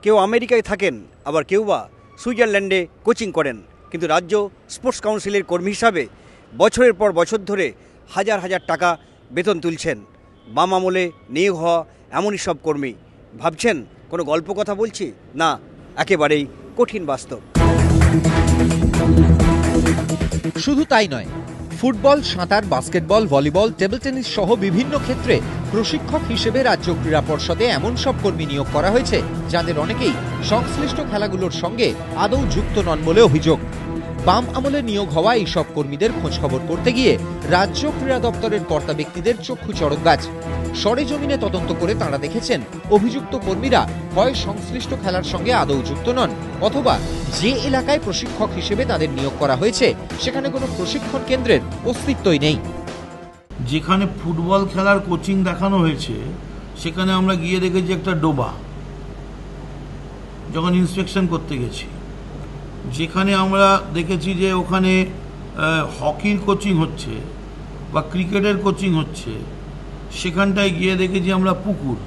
কেউ আমেরিকায় থাকেন, আবার কেউ বা সুইজারল্যান্ডে কোচিং করেন, কিন্তু রাজ্য স্পোর্টস কাউন্সিলের কর্মী হিসাবে বছরের পর বছর ধরে হাজার হাজার টাকা বেতন তুলছেন। বাম আমলে নিয়োগ হওয়া এমনই সব কর্মী। ভাবছেন কোনো গল্প কথা বলছি? না, একেবারেই কঠিন বাস্তব। শুধু তাই নয়, ফুটবল, সাঁতার, বাস্কেটবল, ভলিবল, টেবিল টেনিস সহ বিভিন্ন ক্ষেত্রে প্রশিক্ষক হিসেবে রাজ্য ক্রীড়া পর্ষদে এমন সব কর্মী নিয়োগ করা হয়েছে যাদের অনেকেই সংশ্লিষ্ট খেলাগুলোর সঙ্গে আদৌ যুক্ত নন বলে অভিযোগ। বাম আমলে নিয়োগ হওয়া এই সব কর্মীদের খোঁজখবর করতে গিয়ে রাজ্য ক্রীড়া দপ্তরের কর্তা ব্যক্তিদের চক্ষু চড়ক গাছ। সরেজমিনে তদন্ত করে তাঁরা দেখেছেন অভিযুক্ত কর্মীরা হয় সংশ্লিষ্ট খেলার সঙ্গে আদৌ যুক্ত নন, অথবা যে এলাকায় প্রশিক্ষক হিসেবে তাদের নিয়োগ করা হয়েছে সেখানে কোনো প্রশিক্ষণ কেন্দ্রের অস্তিত্বই নেই। যেখানে ফুটবল খেলার কোচিং দেখানো হয়েছে সেখানে আমরা গিয়ে দেখেছি একটা ডোবা, যখন ইন্সপেকশন করতে গেছি। যেখানে আমরা দেখেছি যে ওখানে হকির কোচিং হচ্ছে বা ক্রিকেটের কোচিং হচ্ছে, সেখানটায় গিয়ে দেখেছি আমরা পুকুর।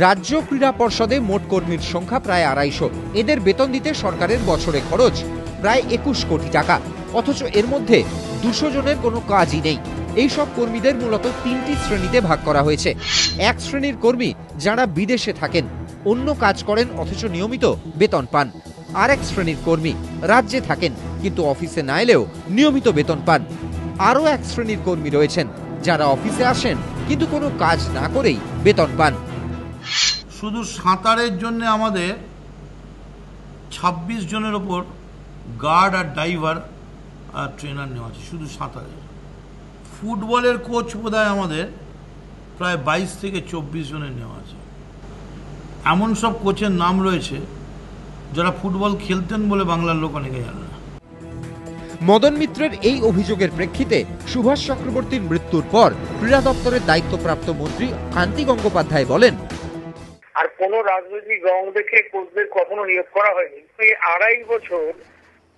রাজ্য ক্রীড়া পর্ষদে মোট কর্মীর সংখ্যা প্রায় 250। এদের বেতন দিতে সরকারের বছরে খরচ প্রায় 21 কোটি টাকা, অথচ এর মধ্যে 200 জনের কোনো কাজই নেই। এই সব কর্মীদের মূলত 3টি শ্রেণীতে ভাগ করা হয়েছে। এক শ্রেণীর কর্মী যারা বিদেশে থাকেন, অন্য কাজ করেন অথচ নিয়মিত বেতন পান। আরেক শ্রেণীর কর্মী রাজ্যে থাকেন কিন্তু অফিসে না এলেও নিয়মিত বেতন পান। আরও এক শ্রেণীর কর্মী রয়েছেন যারা অফিসে আসেন কিন্তু কোনো কাজ না করেই বেতন পান। শুধু সাঁতারের জন্য আমাদের 26 জনের ওপর গার্ড আর ড্রাইভার আর ট্রেনার নেওয়া আছে শুধু সাঁতারের। ফুটবলের কোচ বোধহয় আমাদের প্রায় 22 থেকে 24 জনের নেওয়া আছে। এমন সব কোচের নাম রয়েছে যারা ফুটবল খেলতেন বলে বাংলার লোক অনেকে জানে না। মদন মিত্রের এই অভিযোগের প্রেক্ষিতে সুভাষ চক্রবর্তীর মৃত্যুর পর ক্রীড়া দপ্তরের দায়িত্বপ্রাপ্ত মন্ত্রী কান্তি গঙ্গোপাধ্যায় বলেন, আর কোন রাজনৈতিক রং দেখে কোচদের কখনো নিয়োগ করা হয়নি। এই 2.5 বছর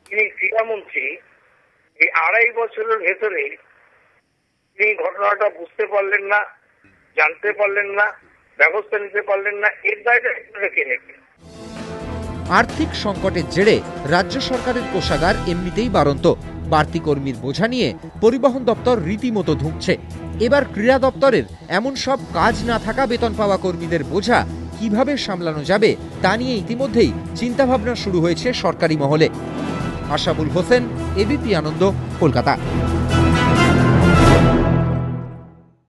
তিনি ক্রীড়ামন্ত্রী, এই 2.5 বছরের ভেতরে তিনি ঘটনাটা বুঝতে পারলেন না, জানতে পারলেন না, ব্যবস্থা নিতে পারলেন না। এর দায়টা কে নেবে? আর্থিক সংকটের জেরে রাজ্য সরকারের কোষাগার এমনিতেই বাড়ন্ত। বাড়তি কর্মীর বোঝা নিয়ে পরিবহন দপ্তর রীতিমতো ধুঁকছে। এবার ক্রীড়া দপ্তরের এমন সব কাজ না থাকা বেতন পাওয়া কর্মীদের বোঝা কিভাবে সামলানো যাবে তা নিয়ে ইতিমধ্যেই চিন্তাভাবনা শুরু হয়েছে সরকারি মহলে। আশাবুল হোসেন, এবিপি আনন্দ, কলকাতা।